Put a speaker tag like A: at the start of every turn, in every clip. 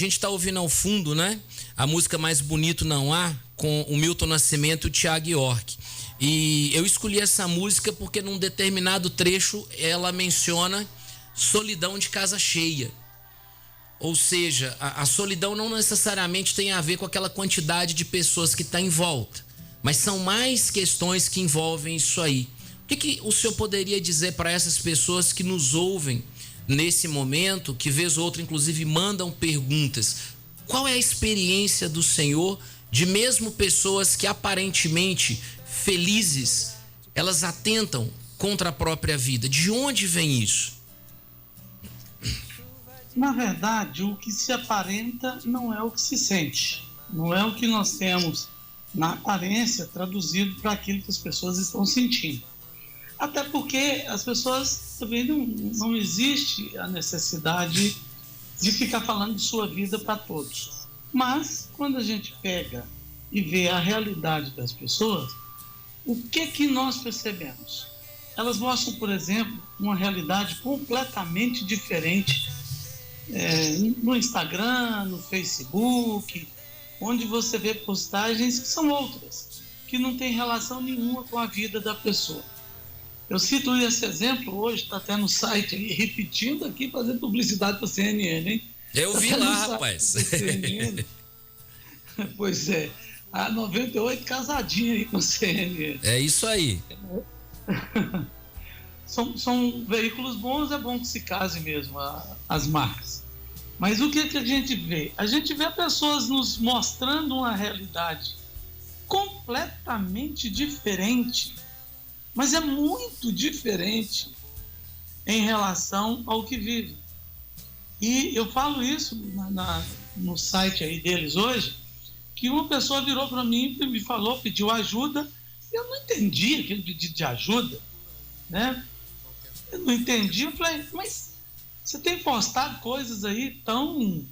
A: A gente está ouvindo ao fundo, né? A música Mais Bonito Não Há, com o Milton Nascimento e o Thiago York. E eu escolhi essa música porque num determinado trecho ela menciona solidão de casa cheia. Ou seja, a solidão não necessariamente tem a ver com aquela quantidade de pessoas que está em volta, mas são mais questões que envolvem isso aí. O que o senhor poderia dizer para essas pessoas que nos ouvem nesse momento, que vez ou outra inclusive mandam perguntas? Qual é a experiência do senhor de mesmo pessoas que aparentemente felizes, elas atentam contra a própria vida? De onde vem isso?
B: Na verdade, o que se aparenta não é o que se sente. Não é o que nós temos na aparência traduzido para aquilo que as pessoas estão sentindo. Até porque as pessoas também não existe a necessidade de ficar falando de sua vida para todos. Mas, quando a gente pega e vê a realidade das pessoas, o que nós percebemos? Elas mostram, por exemplo, uma realidade completamente diferente no Instagram, no Facebook, onde você vê postagens que são outras, que não têm relação nenhuma com a vida da pessoa. Eu cito esse exemplo hoje, está até no site aí, repetindo aqui, fazendo publicidade para a CNN, hein?
A: Eu vi lá, rapaz.
B: Pois é, a 98 casadinha aí com a CNN.
A: É isso aí.
B: São veículos bons, é bom que se case mesmo as marcas. Mas o que a gente vê? A gente vê pessoas nos mostrando uma realidade completamente diferente, mas é muito diferente em relação ao que vive. E eu falo isso no site aí deles hoje, que uma pessoa virou para mim e me falou, pediu ajuda, e eu não entendi aquele pedido de ajuda, né? Eu não entendi, eu falei, mas você tem postado coisas aí tão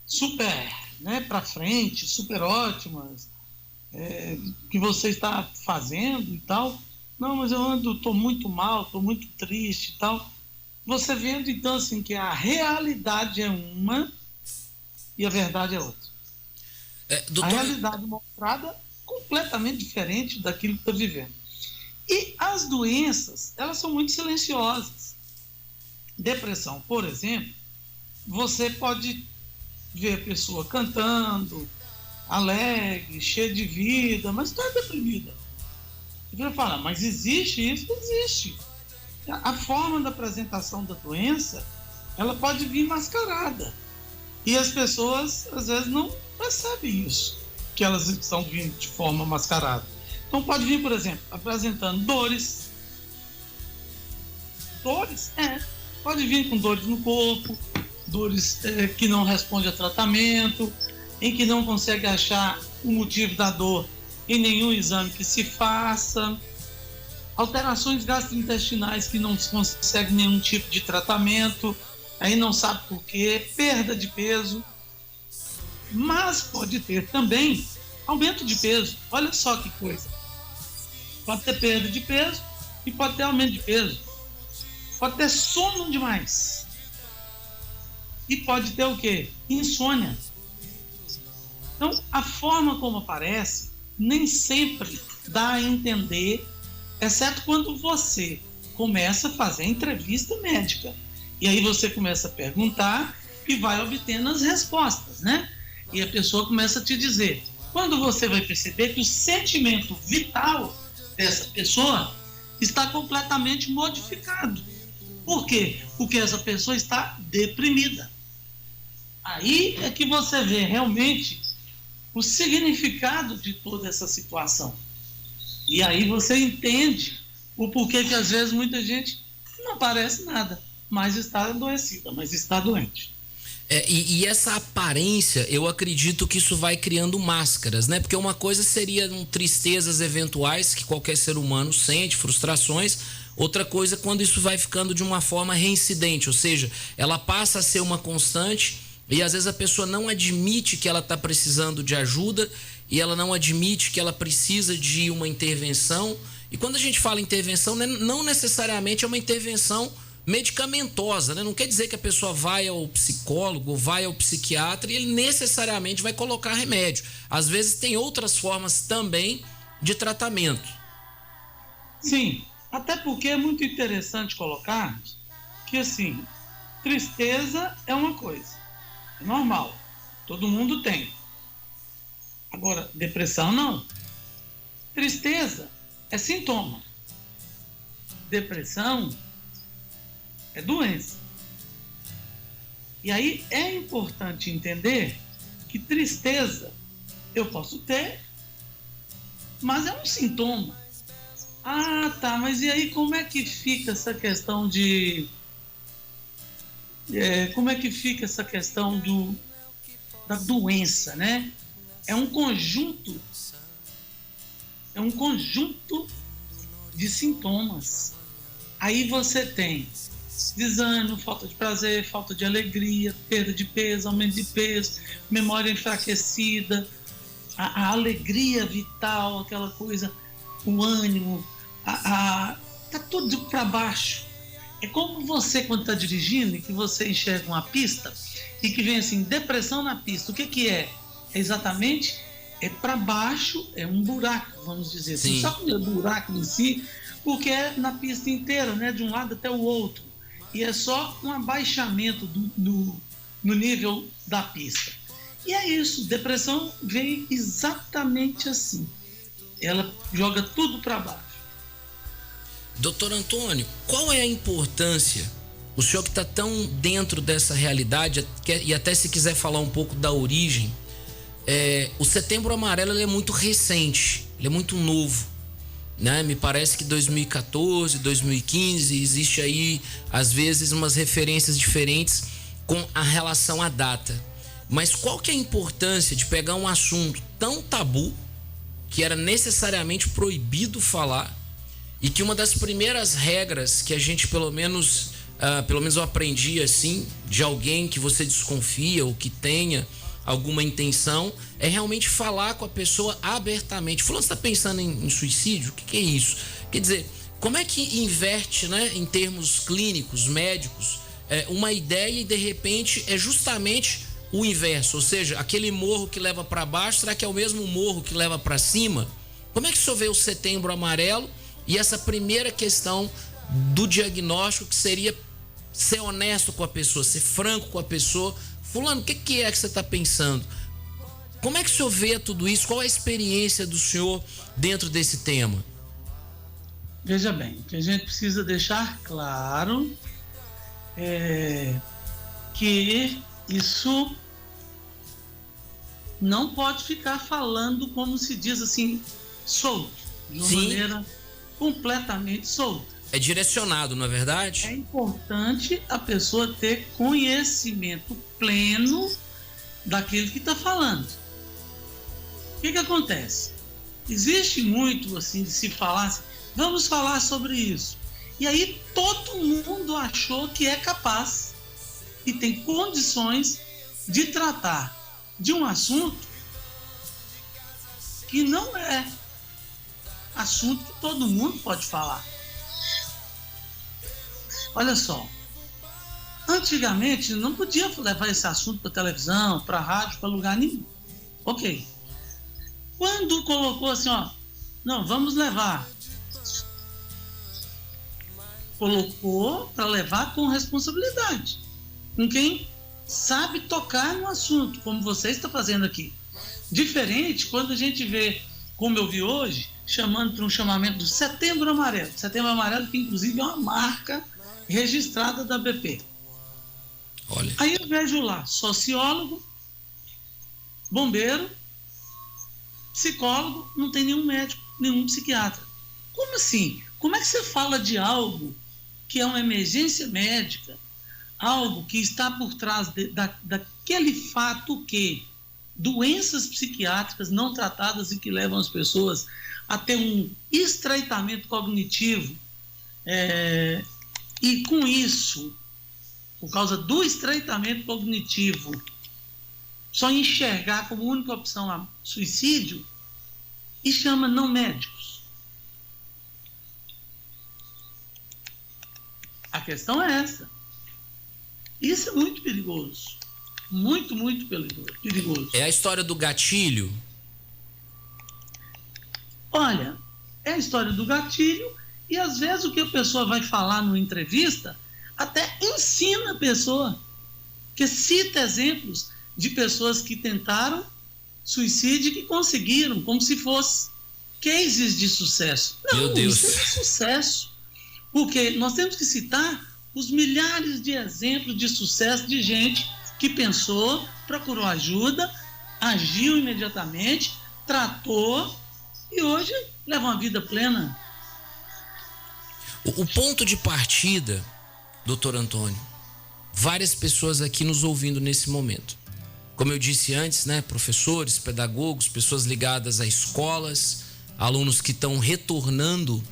B: super, né, para frente, super ótimas, que você está fazendo e tal. Não, mas eu estou muito mal, estou muito triste e tal. Você vendo então assim que a realidade é uma e a verdade é outra. A realidade mostrada é completamente diferente daquilo que está vivendo. E as doenças, elas são muito silenciosas. Depressão, por exemplo, você pode ver a pessoa cantando, alegre, cheia de vida, mas está deprimida. Você vai falar, mas existe isso? Existe. A forma da apresentação da doença, ela pode vir mascarada. E as pessoas, às vezes, não percebem isso, que elas estão vindo de forma mascarada. Então pode vir, por exemplo, apresentando dores. Dores? Pode vir com dores no corpo, dores que não respondem a tratamento, em que não consegue achar o motivo da dor em nenhum exame que se faça, alterações gastrointestinais que não se consegue nenhum tipo de tratamento, aí não sabe por quê, perda de peso, mas pode ter também aumento de peso. Olha só que coisa. Pode ter perda de peso e pode ter aumento de peso. Pode ter sono demais. E pode ter o quê? Insônia. Então, a forma como aparece nem sempre dá a entender, exceto quando você começa a fazer entrevista médica. E aí você começa a perguntar e vai obtendo as respostas, né? E a pessoa começa a te dizer. Quando você vai perceber que o sentimento vital dessa pessoa está completamente modificado. Por quê? Porque essa pessoa está deprimida. Aí é que você vê realmente o significado de toda essa situação. E aí você entende o porquê que às vezes muita gente não parece nada, mas está adoecida, mas está doente.
A: E essa aparência, eu acredito que isso vai criando máscaras, né? Porque uma coisa seria tristezas eventuais que qualquer ser humano sente, frustrações. Outra coisa é quando isso vai ficando de uma forma reincidente, ou seja, ela passa a ser uma constante e às vezes a pessoa não admite que ela está precisando de ajuda e ela não admite que ela precisa de uma intervenção. E quando a gente fala intervenção, não necessariamente é uma intervenção medicamentosa, né? Não quer dizer que a pessoa vai ao psicólogo ou vai ao psiquiatra e ele necessariamente vai colocar remédio. Às vezes tem outras formas também de tratamento.
B: Sim, até porque é muito interessante colocar que, assim, tristeza é uma coisa, é normal, todo mundo tem. Agora, depressão não. Tristeza é sintoma. Depressão é doença. E aí é importante entender que tristeza eu posso ter, mas é um sintoma. Ah, tá, mas e aí como é que fica essa questão de... como é que fica essa questão da doença, né? É um conjunto de sintomas. Aí você tem desânimo, falta de prazer, falta de alegria, perda de peso, aumento de peso, memória enfraquecida, a alegria vital, aquela coisa, o ânimo, tá tudo para baixo. É como você, quando está dirigindo, e que você enxerga uma pista e que vem assim, depressão na pista. O que é? É exatamente, é para baixo, é um buraco, vamos dizer assim. Só que o buraco em si, porque é na pista inteira, né, de um lado até o outro. E é só um abaixamento no nível da pista. E é isso, depressão vem exatamente assim. Ela joga tudo para baixo.
A: Doutor Antônio, qual é a importância, o senhor que está tão dentro dessa realidade, e até se quiser falar um pouco da origem, o Setembro Amarelo ele é muito recente, ele é muito novo, né? Me parece que 2014, 2015, existe aí às vezes umas referências diferentes com a relação à data. Mas qual que é a importância de pegar um assunto tão tabu, que era necessariamente proibido falar, e que uma das primeiras regras que a gente pelo menos eu aprendi assim, de alguém que você desconfia ou que tenha alguma intenção, é realmente falar com a pessoa abertamente. Fulano, você está pensando em suicídio? O que é isso? Quer dizer, como é que inverte, né, em termos clínicos, médicos, uma ideia e de repente é justamente o inverso, ou seja, aquele morro que leva para baixo, será que é o mesmo morro que leva para cima? Como é que o senhor vê o Setembro Amarelo e essa primeira questão do diagnóstico, que seria ser honesto com a pessoa, ser franco com a pessoa? Fulano, o que é que você está pensando? Como é que o senhor vê tudo isso? Qual é a experiência do senhor dentro desse tema?
B: Veja bem, o que a gente precisa deixar claro é que isso não pode ficar falando, como se diz assim, solto, de uma maneira completamente solta.
A: É direcionado, não é verdade?
B: É importante a pessoa ter conhecimento pleno daquilo que está falando. O que acontece? Existe muito assim de se falar assim, vamos falar sobre isso. E aí todo mundo achou que é capaz e tem condições de tratar de um assunto que não é assunto que todo mundo pode falar. Olha só, antigamente não podia levar esse assunto para televisão, para rádio, para lugar nenhum. Ok. Quando colocou assim, não, vamos levar. Colocou para levar com responsabilidade, com quem sabe tocar no assunto, como você está fazendo aqui. Diferente quando a gente vê, como eu vi hoje, chamando para um chamamento do Setembro Amarelo. Setembro Amarelo, que inclusive é uma marca registrada da BP.
A: Olha.
B: Aí eu vejo lá sociólogo, bombeiro, psicólogo, não tem nenhum médico, nenhum psiquiatra. Como assim? Como é que você fala de algo que é uma emergência médica, algo que está por trás daquele fato que doenças psiquiátricas não tratadas e que levam as pessoas a ter um estreitamento cognitivo, e com isso, por causa do estreitamento cognitivo, só enxergar como única opção a suicídio, e chama não médicos. questão é essa. Isso é muito perigoso. Muito, muito perigoso.
A: É a história do gatilho?
B: Olha, é a história do gatilho e às vezes o que a pessoa vai falar numa entrevista até ensina a pessoa, que cita exemplos de pessoas que tentaram suicídio e que conseguiram, como se fosse cases de sucesso. Não,
A: meu Deus.
B: Isso é sucesso. Porque nós temos que citar os milhares de exemplos de sucesso de gente que pensou, procurou ajuda, agiu imediatamente, tratou e hoje leva uma vida plena.
A: O ponto de partida, doutor Antônio, várias pessoas aqui nos ouvindo nesse momento. Como eu disse antes, né, professores, pedagogos, pessoas ligadas a escolas, alunos que estão retornando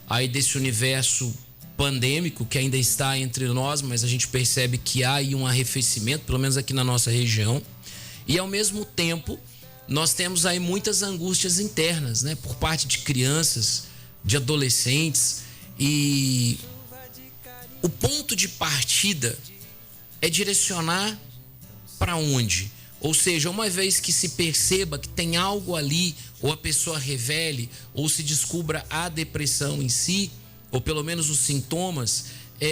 A: aí desse universo pandêmico que ainda está entre nós, mas a gente percebe que há aí um arrefecimento, pelo menos aqui na nossa região. E ao mesmo tempo, nós temos aí muitas angústias internas, né, por parte de crianças, de adolescentes. E o ponto de partida é direcionar para onde? Ou seja, uma vez que se perceba que tem algo ali, ou a pessoa revele, ou se descubra a depressão em si, ou pelo menos os sintomas,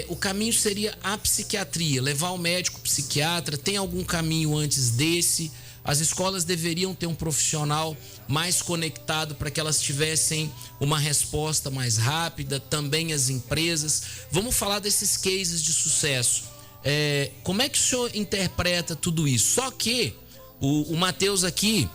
A: o caminho seria a psiquiatria, levar o médico psiquiatra. Tem algum caminho antes desse? As escolas deveriam ter um profissional mais conectado para que elas tivessem uma resposta mais rápida, também as empresas. Vamos falar desses cases de sucesso. Como é que o senhor interpreta tudo isso? Só que o Matheus aqui,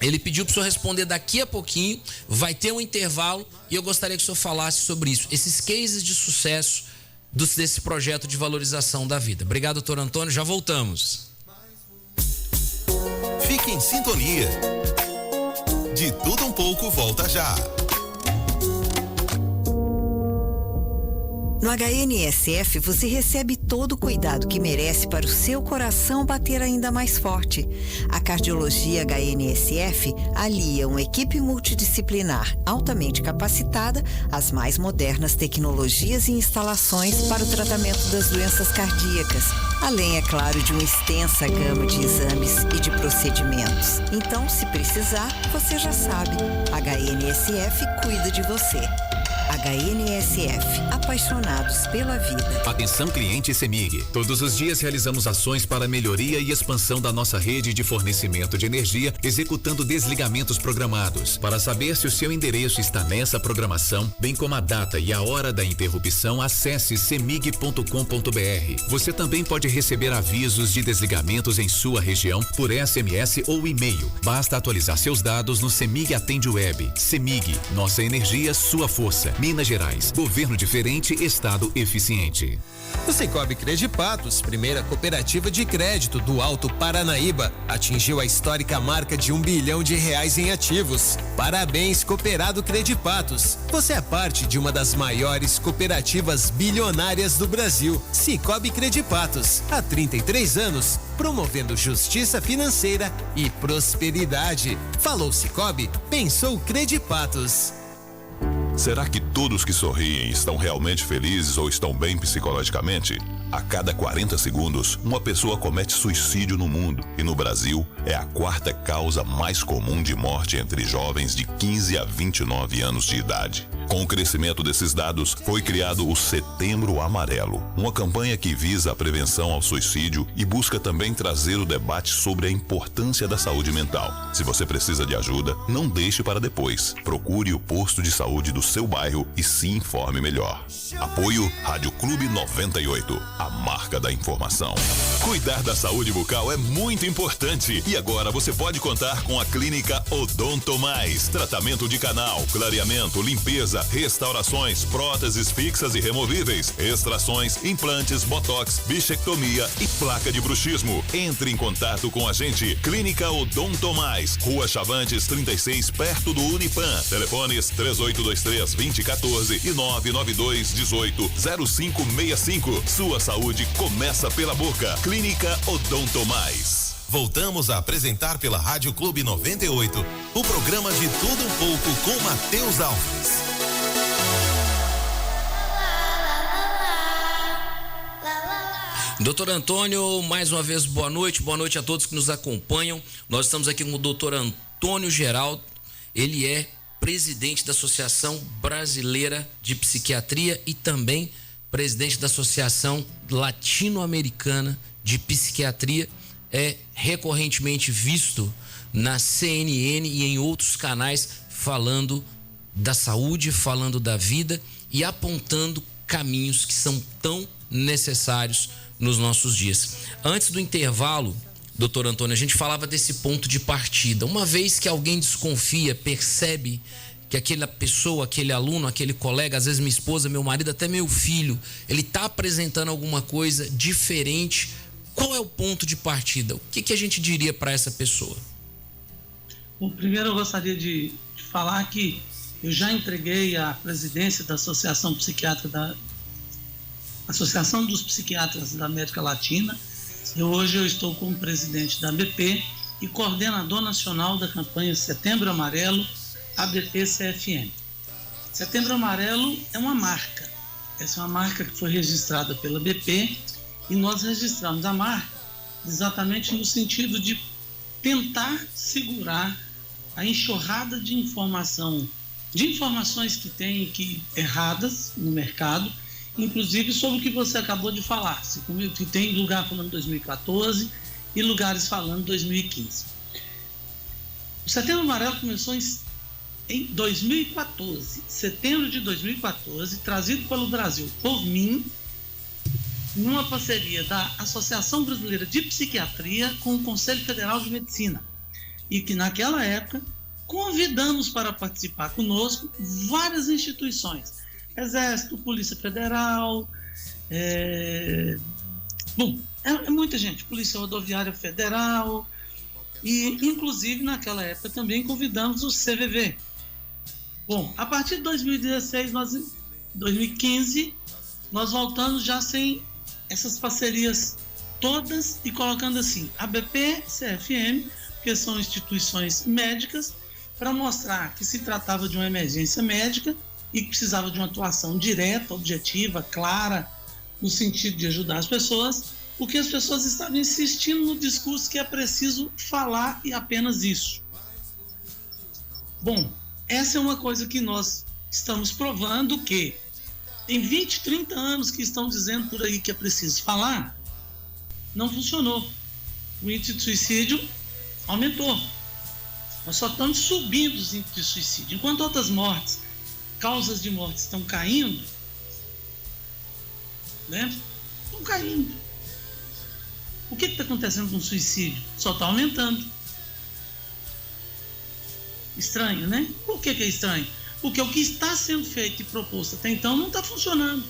A: ele pediu para o senhor responder daqui a pouquinho, vai ter um intervalo e eu gostaria que o senhor falasse sobre isso, esses cases de sucesso desse projeto de valorização da vida. Obrigado, doutor Antônio, já voltamos.
C: Fique em sintonia. De Tudo Um Pouco volta já.
D: No HNSF você recebe todo o cuidado que merece para o seu coração bater ainda mais forte. A cardiologia HNSF alia uma equipe multidisciplinar altamente capacitada às mais modernas tecnologias e instalações para o tratamento das doenças cardíacas. Além, é claro, de uma extensa gama de exames e de procedimentos. Então, se precisar, você já sabe. HNSF cuida de você. HNSF, apaixonados pela vida.
C: Atenção cliente CEMIG. Todos os dias realizamos ações para melhoria e expansão da nossa rede de fornecimento de energia, executando desligamentos programados. Para saber se o seu endereço está nessa programação, bem como a data e a hora da interrupção, acesse cemig.com.br. Você também pode receber avisos de desligamentos em sua região por SMS ou e-mail. Basta atualizar seus dados no CEMIG Atende Web. CEMIG, nossa energia, sua força. Minas Gerais, governo diferente, estado eficiente.
E: O Cicobi Credipatos, primeira cooperativa de crédito do Alto Paranaíba, atingiu a histórica marca de R$1 bilhão em ativos. Parabéns, Cooperado Credipatos. Você é parte de uma das maiores cooperativas bilionárias do Brasil. Cicobi Credipatos, há 33 anos, promovendo justiça financeira e prosperidade. Falou Cicobi, pensou Credipatos.
F: Será que todos que sorriem estão realmente felizes ou estão bem psicologicamente? A cada 40 segundos, uma pessoa comete suicídio no mundo e no Brasil é a quarta causa mais comum de morte entre jovens de 15 a 29 anos de idade. Com o crescimento desses dados, foi criado o Setembro Amarelo, uma campanha que visa a prevenção ao suicídio e busca também trazer o debate sobre a importância da saúde mental. Se você precisa de ajuda, não deixe para depois. Procure o posto de saúde do seu bairro e se informe melhor. Apoio Rádio Clube 98, a marca da informação. Cuidar da saúde bucal é muito importante e agora você pode contar com a Clínica Odonto Mais. Tratamento de canal, clareamento, limpeza, restaurações, próteses fixas e removíveis, extrações, implantes, botox, bichectomia e placa de bruxismo. Entre em contato com a gente. Clínica Odonto Mais, Rua Chavantes 36, perto do Unipan. Telefones 3823-2014 e 992-18-0565. Sua saúde começa pela boca. Clínica Odonto Mais.
C: Voltamos a apresentar pela Rádio Clube 98 o programa De Tudo Um Pouco com Matheus Alves.
A: Doutor Antônio, mais uma vez, boa noite a todos que nos acompanham. Nós estamos aqui com o doutor Antônio Geraldo, ele é presidente da Associação Brasileira de Psiquiatria e também presidente da Associação Latino-Americana de Psiquiatria, é recorrentemente visto na CNN e em outros canais falando da saúde, falando da vida e apontando caminhos que são tão necessários nos nossos dias. Antes do intervalo, doutor Antônio, a gente falava desse ponto de partida. Uma vez que alguém desconfia, percebe que aquela pessoa, aquele aluno, aquele colega, às vezes minha esposa, meu marido, até meu filho, ele está apresentando alguma coisa diferente, qual é o ponto de partida? O que a gente diria para essa pessoa?
B: Bom, primeiro eu gostaria de falar que eu já entreguei a presidência da Associação Psiquiátrica da Associação dos Psiquiatras da América Latina. E hoje eu estou como presidente da ABP e coordenador nacional da campanha Setembro Amarelo, ABP-CFM. Setembro Amarelo é uma marca. Essa é uma marca que foi registrada pela ABP e nós registramos a marca exatamente no sentido de tentar segurar a enxurrada de informações que tem que erradas no mercado, inclusive sobre o que você acabou de falar, que tem lugar falando 2014 e lugares falando 2015. O Setembro Amarelo começou em 2014, setembro de 2014, trazido pelo Brasil por mim, numa parceria da Associação Brasileira de Psiquiatria com o Conselho Federal de Medicina, e que naquela época convidamos para participar conosco várias instituições, Exército, Polícia Federal, é muita gente, Polícia Rodoviária Federal, e inclusive naquela época também convidamos o CVV. Bom, a partir de 2015, nós voltamos já sem essas parcerias todas e colocando assim, ABP, CFM, que são instituições médicas, para mostrar que se tratava de uma emergência médica e que precisava de uma atuação direta, objetiva, clara, no sentido de ajudar as pessoas, porque as pessoas estavam insistindo no discurso que é preciso falar e apenas isso. Bom, essa é uma coisa que nós estamos provando que em 20, 30 anos que estão dizendo por aí que é preciso falar, não funcionou. O índice de suicídio aumentou. Nós só estamos subindo os índices de suicídio. Enquanto outras causas de morte estão caindo, né? Estão caindo. O que está acontecendo com o suicídio? Só está aumentando. Estranho, né? Por que é estranho? Porque o que está sendo feito e proposto até então não está funcionando.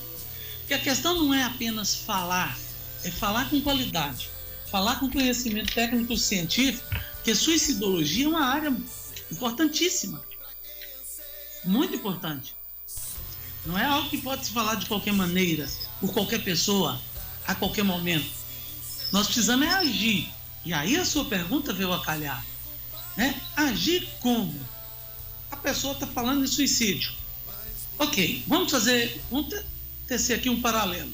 B: Porque a questão não é apenas falar, é falar com qualidade, falar com conhecimento técnico científico, porque suicidologia é uma área importantíssima, muito importante. Não é algo que pode se falar de qualquer maneira, por qualquer pessoa, a qualquer momento. Nós precisamos agir. E aí a sua pergunta veio a calhar. Agir como? A pessoa está falando de suicídio. Ok, vamos tecer aqui um paralelo.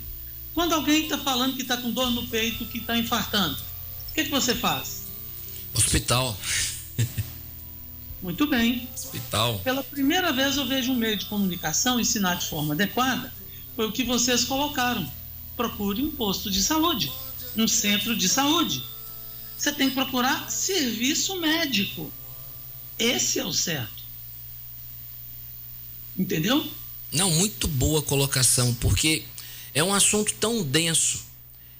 B: Quando alguém está falando que está com dor no peito, que está infartando, o que você faz?
A: Hospital.
B: Muito bem.
A: Hospital.
B: Pela primeira vez eu vejo um meio de comunicação ensinar de forma adequada, foi o que vocês colocaram. Procure um posto de saúde, um centro de saúde. Você tem que procurar serviço médico. Esse é o certo. Entendeu?
A: Não, muito boa colocação, porque é um assunto tão denso,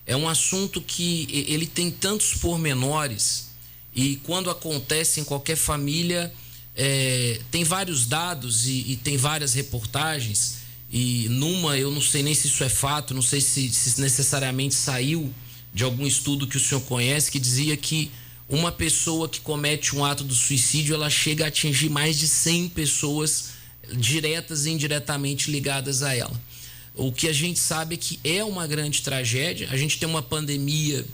A: é um assunto que ele tem tantos pormenores e quando acontece em qualquer família, tem vários dados e tem várias reportagens e numa, eu não sei nem se isso é fato, não sei se necessariamente saiu de algum estudo que o senhor conhece, que dizia que uma pessoa que comete um ato do suicídio, ela chega a atingir mais de 100 pessoas diretas e indiretamente ligadas a ela. O que a gente sabe é que é uma grande tragédia. A gente tem uma pandemia,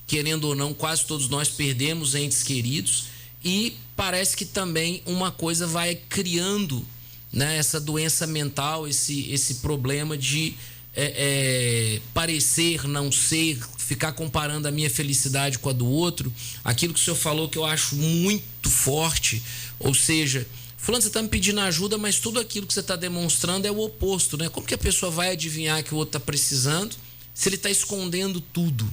A: querendo ou não, quase todos nós perdemos entes queridos e parece que também uma coisa vai criando, né, essa doença mental, esse problema de parecer, não ser, ficar comparando a minha felicidade com a do outro. Aquilo que o senhor falou que eu acho muito forte, ou seja, fulano, você está me pedindo ajuda, mas tudo aquilo que você está demonstrando é o oposto, né? Como que a pessoa vai adivinhar que o outro está precisando se ele está escondendo tudo?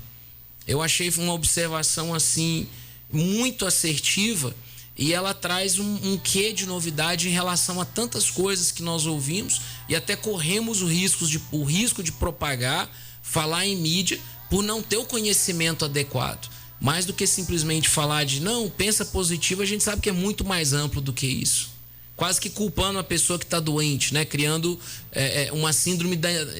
A: Eu achei uma observação assim muito assertiva, e ela traz um quê de novidade em relação a tantas coisas que nós ouvimos e até corremos o risco de propagar, falar em mídia por não ter o conhecimento adequado. Mais do que simplesmente falar de não, pensa positivo, a gente sabe que é muito mais amplo do que isso. Quase que culpando a pessoa que está doente, né? Criando uma síndrome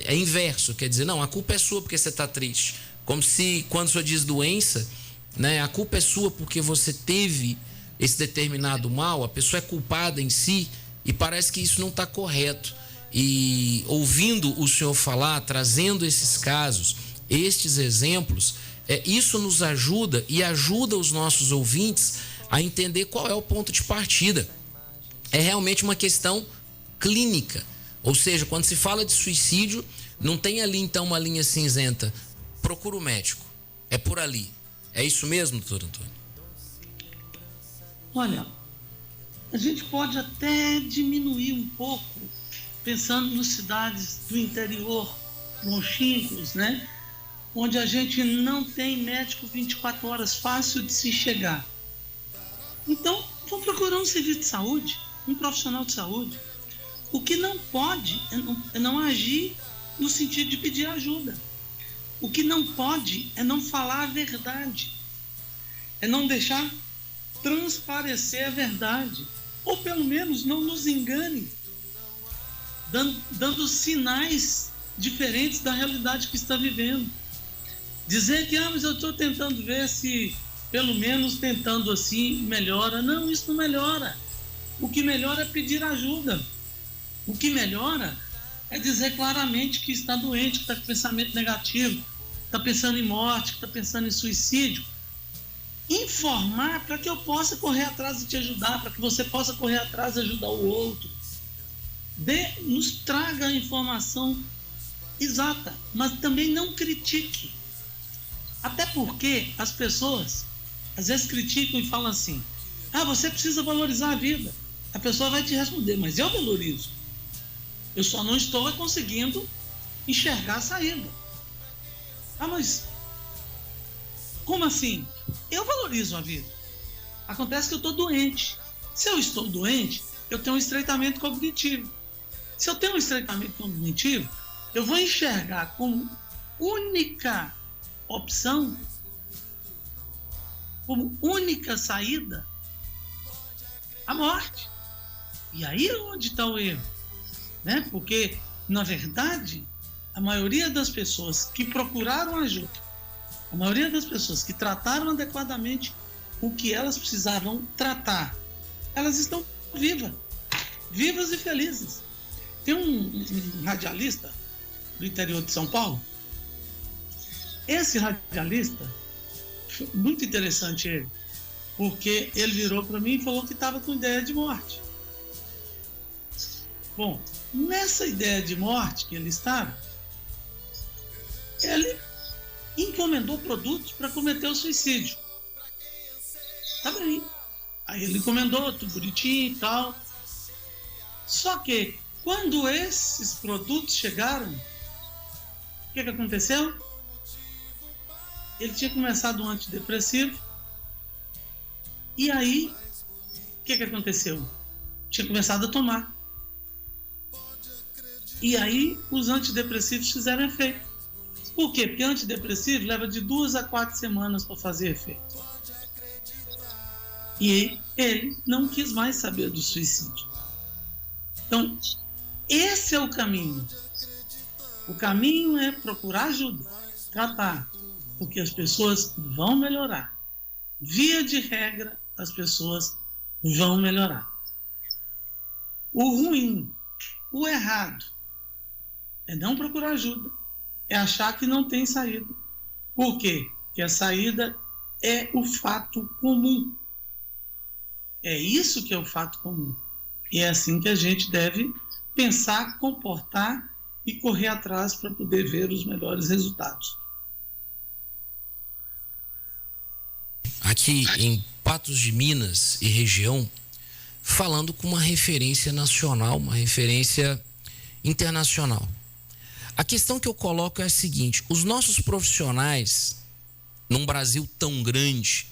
A: inverso. Quer dizer, não, a culpa é sua porque você está triste. Como se, quando o senhor diz doença, né, a culpa é sua porque você teve esse determinado mal, a pessoa é culpada em si, e parece que isso não está correto. E ouvindo o senhor falar, trazendo esses casos, estes exemplos, isso nos ajuda e ajuda os nossos ouvintes a entender qual é o ponto de partida. É realmente uma questão clínica, ou seja, quando se fala de suicídio, não tem ali então uma linha cinzenta. Procura o médico, é por ali. É isso mesmo, doutor Antônio?
B: Olha, a gente pode até diminuir um pouco, pensando nas cidades do interior, longínquos, né? Onde a gente não tem médico 24 horas fácil de se chegar. Então, vou procurar um serviço de saúde, um profissional de saúde. O que não pode é não agir no sentido de pedir ajuda. O que não pode é não falar a verdade, é não deixar transparecer a verdade, ou pelo menos não nos engane, dando sinais diferentes da realidade que está vivendo. Dizer que, mas eu estou tentando ver se, pelo menos tentando assim, melhora. Não, isso não melhora. O que melhora é pedir ajuda. O que melhora é dizer claramente que está doente, que está com pensamento negativo, está pensando em morte, que está pensando em suicídio. Informar para que eu possa correr atrás de te ajudar, para que você possa correr atrás de ajudar o outro. Nos traga a informação exata, mas também não critique. Até porque as pessoas às vezes criticam e falam assim: você precisa valorizar a vida. A pessoa vai te responder: mas eu valorizo. Eu só não estou conseguindo enxergar a saída. Mas como assim? Eu valorizo a vida. Acontece que eu estou doente. Se eu estou doente, eu tenho um estreitamento cognitivo. Se eu tenho um estreitamento cognitivo, eu vou enxergar como única opção, como única saída, a morte. E aí é onde está o erro, né? Porque, na verdade, a maioria das pessoas que procuraram ajuda, a maioria das pessoas que trataram adequadamente o que elas precisavam tratar, elas estão vivas e felizes. Tem um radialista do interior de São Paulo. Esse radialista, muito interessante ele, porque ele virou para mim e falou que estava com ideia de morte. Bom, nessa ideia de morte que ele estava, ele encomendou produtos para cometer o suicídio. Tá bem. Aí ele encomendou, tudo bonitinho e tal. Só que, quando esses produtos chegaram, o que aconteceu? Ele tinha começado um antidepressivo. E aí, o que aconteceu? Tinha começado a tomar. E aí, os antidepressivos fizeram efeito. Por quê? Porque antidepressivo leva de 2 a 4 semanas para fazer efeito. E ele não quis mais saber do suicídio. Então, esse é o caminho. O caminho é procurar ajuda, tratar, porque as pessoas vão melhorar. Via de regra, as pessoas vão melhorar. O ruim, o errado, é não procurar ajuda, é achar que não tem saída. Por quê? Porque a saída é o fato comum. É isso que é o fato comum. E é assim que a gente deve pensar, comportar e correr atrás para poder ver os melhores resultados.
A: Aqui em Patos de Minas e região, falando com uma referência nacional, uma referência internacional. A questão que eu coloco é a seguinte: os nossos profissionais, num Brasil tão grande,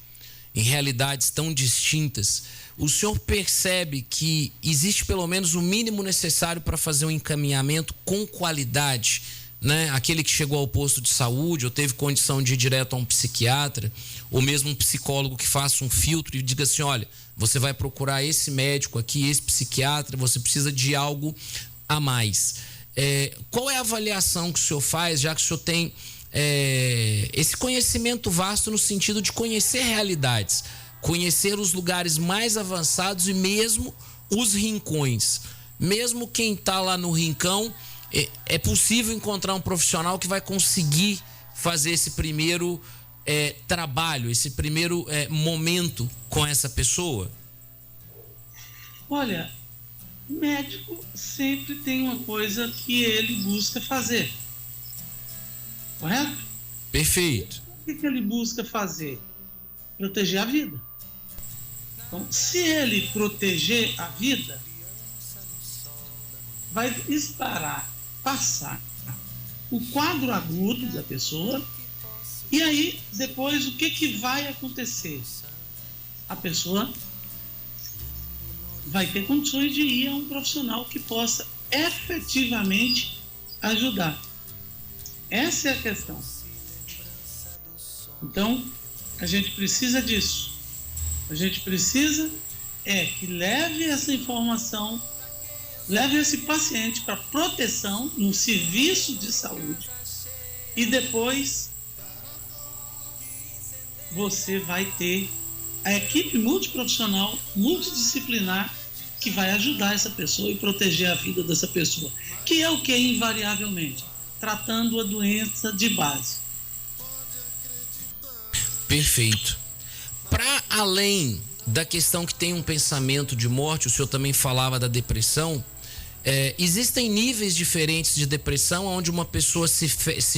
A: em realidades tão distintas, o senhor percebe que existe pelo menos o mínimo necessário para fazer um encaminhamento com qualidade, né? Aquele que chegou ao posto de saúde ou teve condição de ir direto a um psiquiatra, ou mesmo um psicólogo que faça um filtro e diga assim: olha, você vai procurar esse médico aqui, esse psiquiatra, você precisa de algo a mais. Qual é a avaliação que o senhor faz, já que o senhor tem esse conhecimento vasto no sentido de conhecer realidades, conhecer os lugares mais avançados e mesmo os rincões? Mesmo quem está lá no rincão, é possível encontrar um profissional que vai conseguir fazer esse primeiro trabalho, esse primeiro momento com essa pessoa?
B: Olha, o médico sempre tem uma coisa que ele busca fazer, correto?
A: Perfeito.
B: O que ele busca fazer? Proteger a vida. Então, se ele proteger a vida, vai passar o quadro agudo da pessoa, e aí depois o que vai acontecer? A pessoa vai ter condições de ir a um profissional que possa efetivamente ajudar. Essa é a questão. Então, a gente precisa disso. A gente precisa que leve essa informação, leve esse paciente para proteção no serviço de saúde, e depois você vai ter a equipe multiprofissional, multidisciplinar, que vai ajudar essa pessoa e proteger a vida dessa pessoa, que é o que? Invariavelmente tratando a doença de base.
A: Perfeito. Para além da questão que tem um pensamento de morte, o senhor também falava da depressão. Existem níveis diferentes de depressão, onde uma pessoa se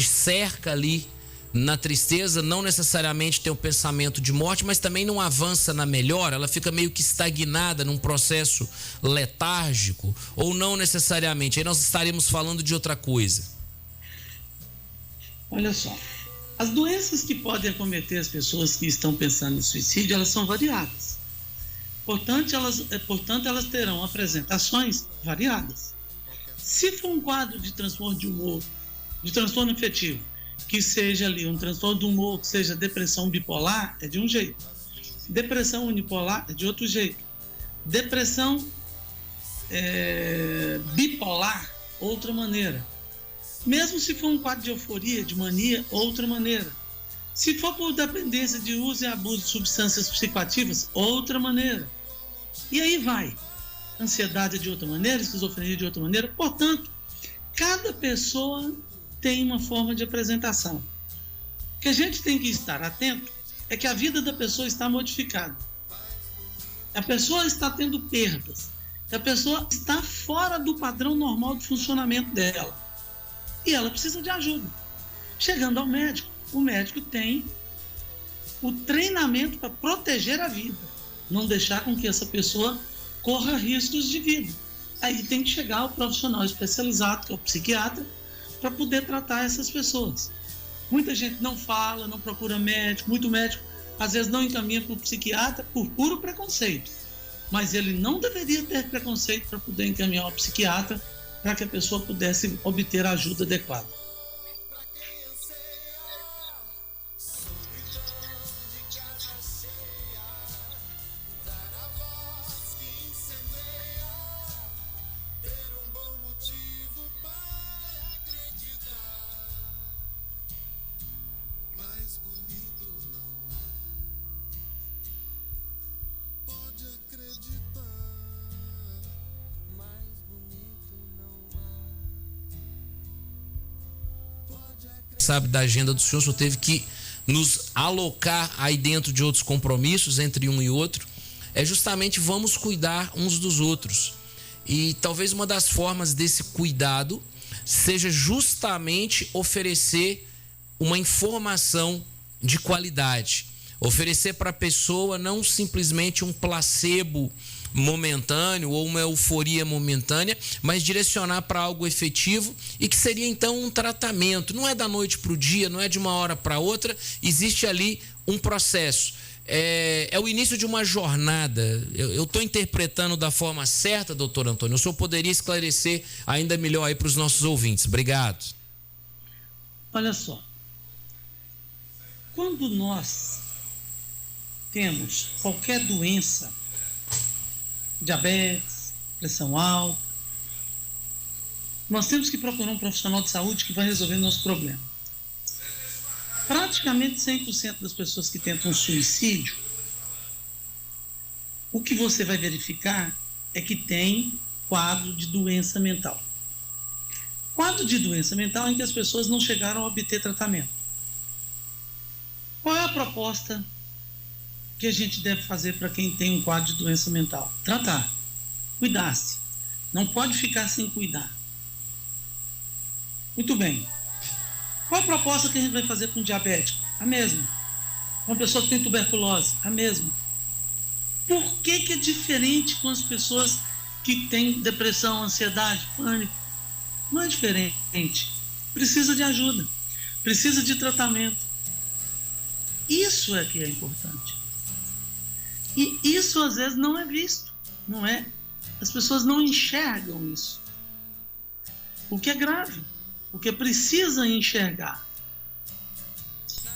A: cerca ali na tristeza, não necessariamente tem um pensamento de morte, mas também não avança na melhora, ela fica meio que estagnada num processo letárgico, ou não necessariamente? Aí nós estaremos falando de outra coisa.
B: Olha só, as doenças que podem acometer as pessoas que estão pensando em suicídio, elas são variadas. Portanto, elas terão apresentações variadas. Se for um quadro de transtorno de humor, de transtorno afetivo, que seja ali um transtorno do humor, que seja depressão bipolar, é de um jeito. Depressão unipolar é de outro jeito. Depressão bipolar, outra maneira. Mesmo se for um quadro de euforia, de mania, outra maneira. Se for por dependência de uso e abuso de substâncias psicoativas, outra maneira. E aí vai. Ansiedade de outra maneira, esquizofrenia de outra maneira. Portanto, cada pessoa tem uma forma de apresentação. O que a gente tem que estar atento é que a vida da pessoa está modificada. A pessoa está tendo perdas. A pessoa está fora do padrão normal de funcionamento dela. E ela precisa de ajuda. Chegando ao médico, o médico tem o treinamento para proteger a vida, não deixar com que essa pessoa corra riscos de vida. Aí tem que chegar o profissional especializado, que é o psiquiatra, para poder tratar essas pessoas. Muita gente não fala, não procura médico, muito médico às vezes não encaminha para o psiquiatra por puro preconceito, mas ele não deveria ter preconceito para poder encaminhar ao psiquiatra, para que a pessoa pudesse obter a ajuda adequada.
A: Sabe da agenda do senhor, o senhor teve que nos alocar aí dentro de outros compromissos entre um e outro. Justamente vamos cuidar uns dos outros. E talvez uma das formas desse cuidado seja justamente oferecer uma informação de qualidade. Oferecer para a pessoa não simplesmente um placebo momentâneo ou uma euforia momentânea, mas direcionar para algo efetivo e que seria então um tratamento. Não é da noite para o dia, não é de uma hora para outra, existe ali um processo. É o início de uma jornada. Eu estou interpretando da forma certa, doutor Antônio? O senhor poderia esclarecer ainda melhor aí para os nossos ouvintes? Obrigado.
B: Olha só. Quando nós temos qualquer doença, diabetes, pressão alta, nós temos que procurar um profissional de saúde que vai resolver nosso problema. Praticamente 100% das pessoas que tentam suicídio, o que você vai verificar é que tem quadro de doença mental. Quadro de doença mental em que as pessoas não chegaram a obter tratamento. Qual é a proposta que a gente deve fazer para quem tem um quadro de doença mental? Tratar, cuidar-se. Não pode ficar sem cuidar. Muito bem. Qual a proposta que a gente vai fazer com um diabético? A mesma. Uma pessoa que tem tuberculose? A mesma. Por que é diferente com as pessoas que têm depressão, ansiedade, pânico? Não é diferente. Precisa de ajuda. Precisa de tratamento. Isso é que é importante. E isso às vezes não é visto. Não é? As pessoas não enxergam isso. O que é grave. Porque precisa enxergar.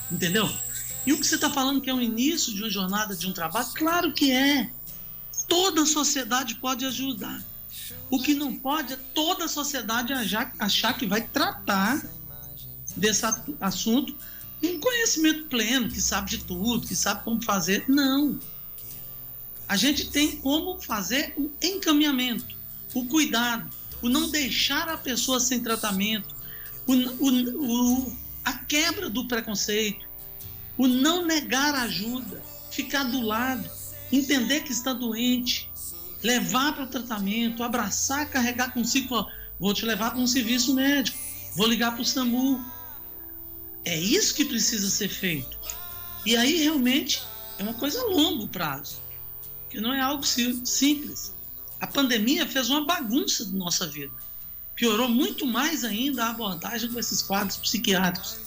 B: Entendeu? E o que você está falando que é o início de uma jornada, de um trabalho? Claro que é. Toda a sociedade pode ajudar. O que não pode é toda a sociedade achar que vai tratar desse assunto com conhecimento pleno, que sabe de tudo, que sabe como fazer. Não. A gente tem como fazer o encaminhamento, o cuidado, o não deixar a pessoa sem tratamento, a quebra do preconceito, o não negar ajuda, ficar do lado, entender que está doente, levar para o tratamento, abraçar, carregar consigo, falar, vou te levar para um serviço médico, vou ligar para o SAMU. É isso que precisa ser feito. E aí realmente é uma coisa a longo prazo, que não é algo simples. A pandemia fez uma bagunça da nossa vida. Piorou muito mais ainda a abordagem com esses quadros psiquiátricos.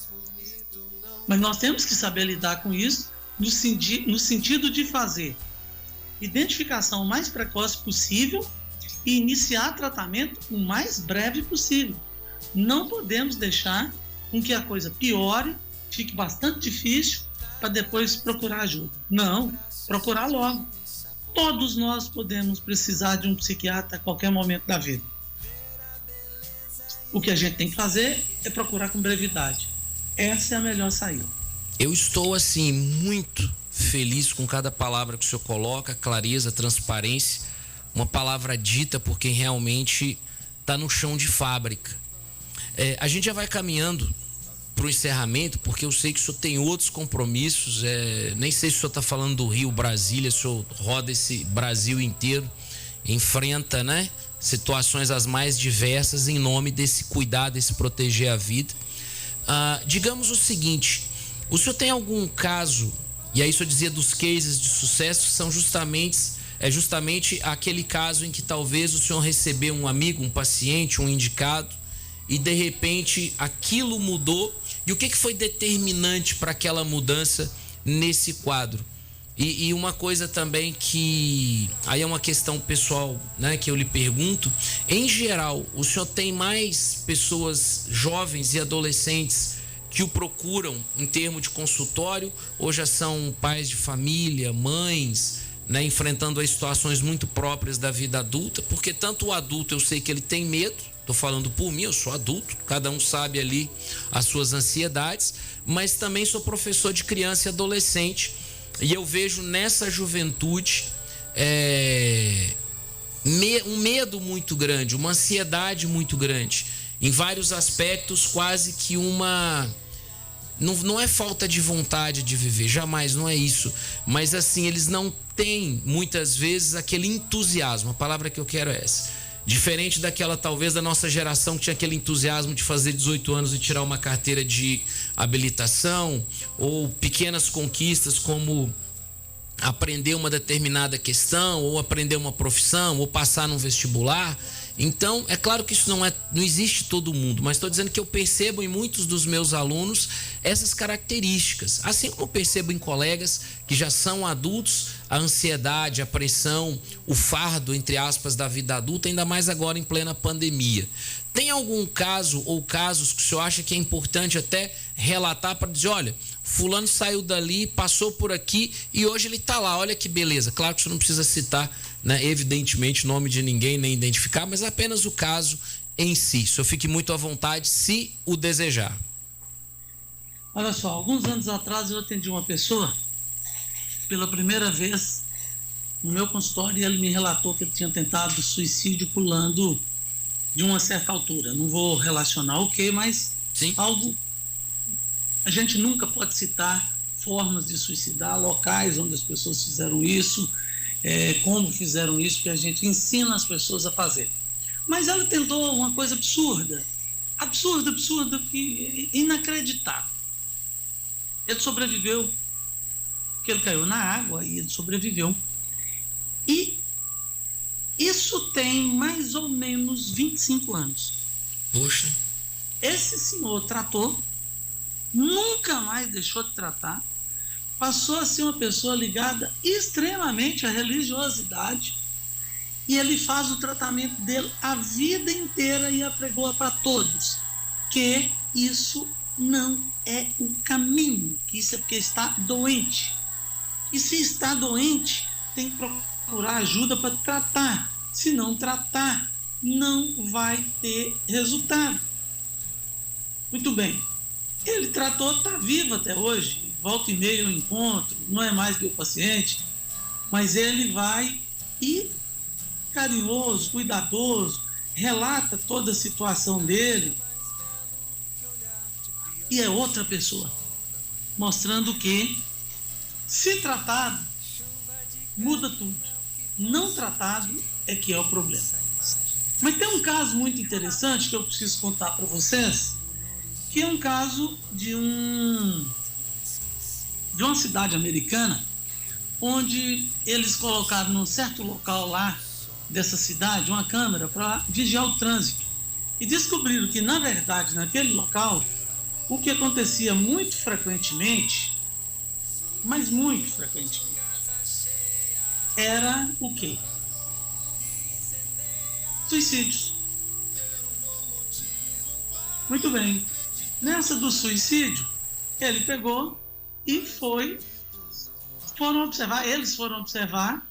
B: Mas nós temos que saber lidar com isso no sentido de fazer identificação o mais precoce possível e iniciar tratamento o mais breve possível. Não podemos deixar com que a coisa piore, fique bastante difícil para depois procurar ajuda. Não, procurar logo. Todos nós podemos precisar de um psiquiatra a qualquer momento da vida. O que a gente tem que fazer é procurar com brevidade. Essa é a melhor saída.
A: Eu estou, assim, muito feliz com cada palavra que o senhor coloca, clareza, transparência, uma palavra dita por quem realmente está no chão de fábrica. A gente já vai caminhando para o encerramento, porque eu sei que o senhor tem outros compromissos, nem sei se o senhor está falando do Rio, Brasília, o senhor roda esse Brasil inteiro, enfrenta, né, situações as mais diversas em nome desse cuidar, desse proteger a vida. Digamos o seguinte, o senhor tem algum caso, e aí o senhor dizia dos cases de sucesso, que são justamente aquele caso em que talvez o senhor recebeu um amigo, um paciente, um indicado, e de repente aquilo mudou. E o que foi determinante para aquela mudança nesse quadro? E uma coisa também que aí é uma questão pessoal, né, que eu lhe pergunto, em geral, o senhor tem mais pessoas jovens e adolescentes que o procuram em termos de consultório, ou já são pais de família, mães, né, enfrentando as situações muito próprias da vida adulta? Porque tanto o adulto, eu sei que ele tem medo, estou falando por mim, eu sou adulto, cada um sabe ali as suas ansiedades, mas também sou professor de criança e adolescente, e eu vejo nessa juventude um medo muito grande, uma ansiedade muito grande, em vários aspectos, quase que uma... Não é falta de vontade de viver, jamais, não é isso, mas assim, eles não têm muitas vezes aquele entusiasmo, a palavra que eu quero é essa, Diferente daquela, talvez, da nossa geração que tinha aquele entusiasmo de fazer 18 anos e tirar uma carteira de habilitação, ou pequenas conquistas como aprender uma determinada questão, ou aprender uma profissão, ou passar num vestibular. Então, é claro que isso não existe todo mundo, mas estou dizendo que eu percebo em muitos dos meus alunos essas características. Assim como percebo em colegas que já são adultos, a ansiedade, a pressão, o fardo, entre aspas, da vida adulta, ainda mais agora em plena pandemia. Tem algum caso ou casos que o senhor acha que é importante até relatar para dizer, olha, fulano saiu dali, passou por aqui e hoje ele está lá, olha que beleza. Claro que o senhor não precisa citar, né, evidentemente, o nome de ninguém, nem identificar, mas apenas o caso em si. O senhor fique muito à vontade, se o desejar.
B: Olha só, alguns anos atrás eu atendi uma pessoa pela primeira vez no meu consultório e ele me relatou que ele tinha tentado suicídio pulando de uma certa altura. Não vou relacionar o que, mas
A: sim,
B: algo... A gente nunca pode citar formas de suicidar, locais onde as pessoas fizeram isso, como fizeram isso, que a gente ensina as pessoas a fazer. Mas ela tentou uma coisa absurda, que inacreditável. Ele sobreviveu, porque ele caiu na água e ele sobreviveu. E isso tem mais ou menos 25 anos.
A: Poxa.
B: Esse senhor tratou, nunca mais deixou de tratar, passou a ser uma pessoa ligada extremamente à religiosidade e ele faz o tratamento dele a vida inteira e apregoa para todos que isso não é o caminho, que isso é porque está doente. E se está doente, tem que procurar ajuda para tratar. Se não tratar, não vai ter resultado. Muito bem. Ele tratou, está vivo até hoje, volta e meia eu encontro, não é mais meu paciente, mas ele vai e, carinhoso, cuidadoso, relata toda a situação dele e é outra pessoa, mostrando que, se tratado, muda tudo. Não tratado é que é o problema. Mas tem um caso muito interessante que eu preciso contar para vocês, que é um caso de uma cidade americana, onde eles colocaram num certo local lá dessa cidade uma câmera para vigiar o trânsito. E descobriram que, na verdade, naquele local, o que acontecia muito frequentemente, mas muito frequentemente, era o quê? Suicídios. Muito bem. Nessa do suicídio, ele pegou e eles foram observar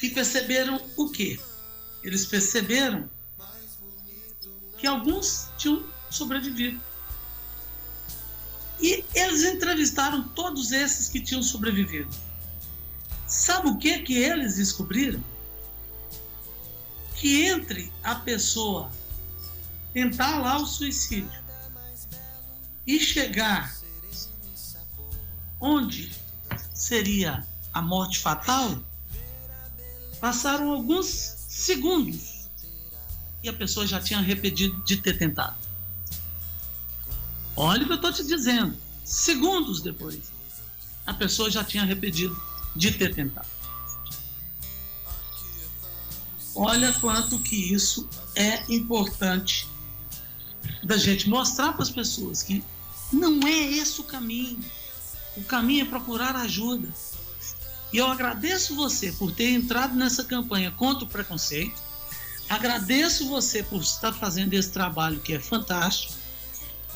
B: e perceberam o quê? Eles perceberam que alguns tinham sobrevivido. E eles entrevistaram todos esses que tinham sobrevivido. Sabe o que eles descobriram? Que entre a pessoa tentar lá o suicídio e chegar onde seria a morte fatal, passaram alguns segundos e a pessoa já tinha arrependido de ter tentado. Olha o que eu estou te dizendo. Segundos depois, a pessoa já tinha arrependido de ter tentado. Olha quanto que isso é importante da gente mostrar para as pessoas que não é esse o caminho. O caminho é procurar ajuda. E eu agradeço você por ter entrado nessa campanha contra o preconceito. Agradeço você por estar fazendo esse trabalho que é fantástico.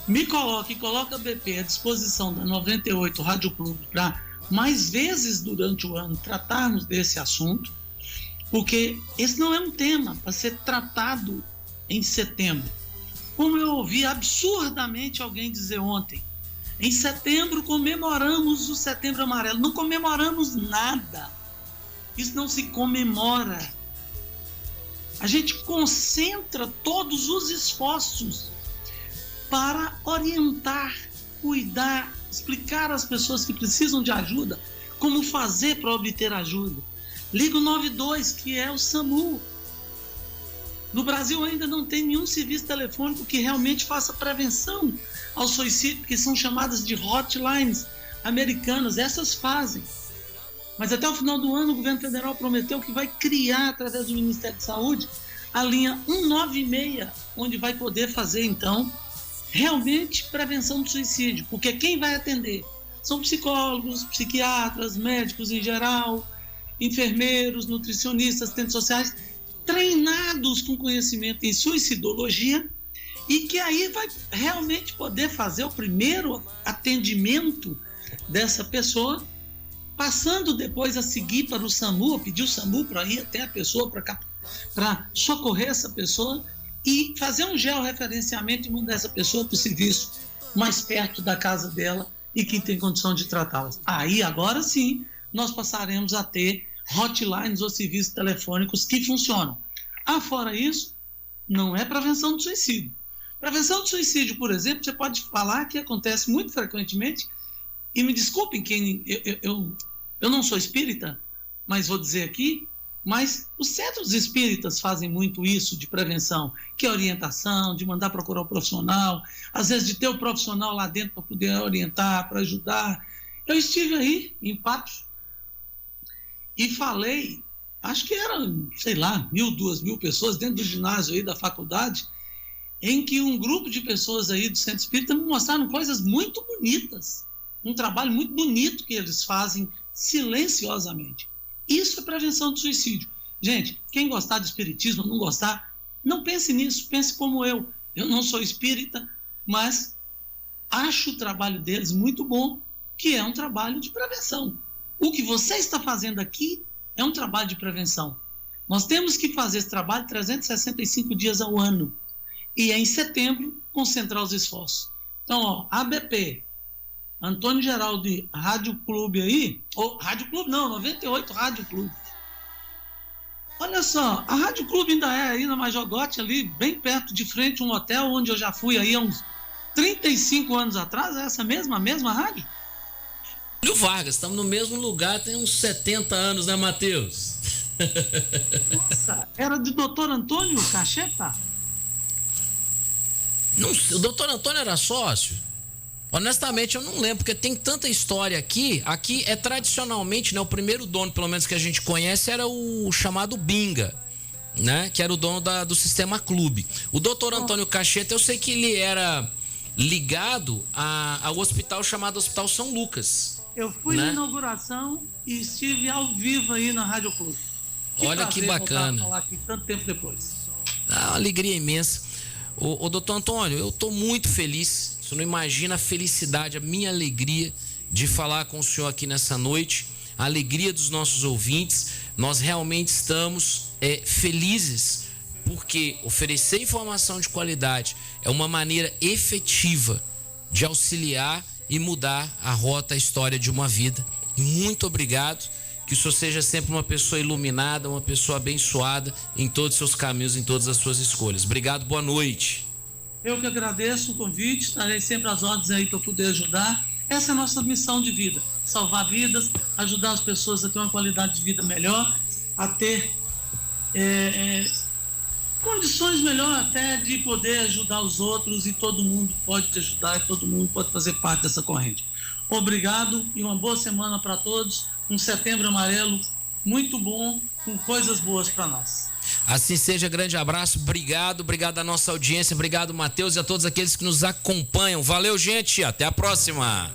B: Me coloca a BP à disposição da 98 Rádio Clube para mais vezes durante o ano tratarmos desse assunto, porque esse não é um tema para ser tratado em setembro. Como eu ouvi absurdamente alguém dizer ontem, em setembro comemoramos o Setembro Amarelo. Não comemoramos nada. Isso não se comemora. A gente concentra todos os esforços para orientar, cuidar, explicar às pessoas que precisam de ajuda como fazer para obter ajuda. Liga o 92, que é o SAMU. No Brasil ainda não tem nenhum serviço telefônico que realmente faça prevenção ao suicídio, que são chamadas de hotlines americanas. Essas fazem. Mas até o final do ano o governo federal prometeu que vai criar, através do Ministério da Saúde, a linha 196, onde vai poder fazer, então, realmente prevenção do suicídio. Porque quem vai atender são psicólogos, psiquiatras, médicos em geral, enfermeiros, nutricionistas, assistentes sociais, treinados com conhecimento em suicidologia, e que aí vai realmente poder fazer o primeiro atendimento dessa pessoa, passando depois a seguir para o SAMU, pedir o SAMU para ir até a pessoa, para socorrer essa pessoa e fazer um georreferenciamento e mandar essa pessoa para o serviço mais perto da casa dela e que tem condição de tratá-la. Aí, agora sim, nós passaremos a ter hotlines ou serviços telefônicos que funcionam. Fora isso, não é prevenção do suicídio. Prevenção do suicídio, por exemplo, você pode falar que acontece muito frequentemente, e me desculpem, eu não sou espírita, mas vou dizer aqui, mas os centros espíritas fazem muito isso de prevenção, que é orientação, de mandar procurar o profissional, às vezes de ter o profissional lá dentro para poder orientar, para ajudar. Eu estive aí, em Patos, e falei, acho que eram, 1.000, 2.000 pessoas dentro do ginásio aí da faculdade, em que um grupo de pessoas aí do Centro Espírita me mostraram coisas muito bonitas, um trabalho muito bonito que eles fazem silenciosamente. Isso é prevenção do suicídio. Gente, quem gostar de espiritismo, não gostar, não pense nisso, pense como eu. Eu não sou espírita, mas acho o trabalho deles muito bom, que é um trabalho de prevenção. O que você está fazendo aqui é um trabalho de prevenção. Nós temos que fazer esse trabalho 365 dias ao ano. E é em setembro concentrar os esforços. Então, ABP, Antônio Geraldo Rádio Clube aí, Rádio Clube não, 98 Rádio Clube. Olha só, a Rádio Clube ainda é aí na Major Gotti, ali bem perto de frente um hotel onde eu já fui aí há uns 35 anos atrás, é essa mesma rádio?
A: Júlio Vargas, estamos no mesmo lugar, tem uns 70 anos, né, Matheus?
B: Nossa, era de Dr. Antônio Cacheta?
A: Não, o doutor Antônio era sócio? Honestamente, eu não lembro, porque tem tanta história aqui. Aqui é tradicionalmente, né, o primeiro dono, pelo menos que a gente conhece, era o chamado Binga, né, que era o dono do Sistema Clube. O doutor Antônio Cacheta, eu sei que ele era ligado ao hospital chamado Hospital São Lucas.
B: Eu fui na inauguração e estive ao vivo aí na Rádio Clube.
A: Olha que bacana.
B: Falar aqui tanto tempo depois.
A: Uma alegria imensa. Ô doutor Antônio, eu estou muito feliz. Você não imagina a felicidade, a minha alegria de falar com o senhor aqui nessa noite, a alegria dos nossos ouvintes. Nós realmente estamos felizes, porque oferecer informação de qualidade é uma maneira efetiva de auxiliar e mudar a rota, a história de uma vida. Muito obrigado. Que o senhor seja sempre uma pessoa iluminada, uma pessoa abençoada em todos os seus caminhos, em todas as suas escolhas. Obrigado, boa noite.
B: Eu que agradeço o convite, estarei sempre às ordens aí para poder ajudar. Essa é a nossa missão de vida, salvar vidas, ajudar as pessoas a ter uma qualidade de vida melhor, a ter condições melhores até de poder ajudar os outros, e todo mundo pode te ajudar e todo mundo pode fazer parte dessa corrente. Obrigado e uma boa semana para todos. Um setembro amarelo muito bom, com coisas boas para nós.
A: Assim seja, grande abraço, obrigado à nossa audiência, obrigado, Matheus, e a todos aqueles que nos acompanham. Valeu, gente, até a próxima.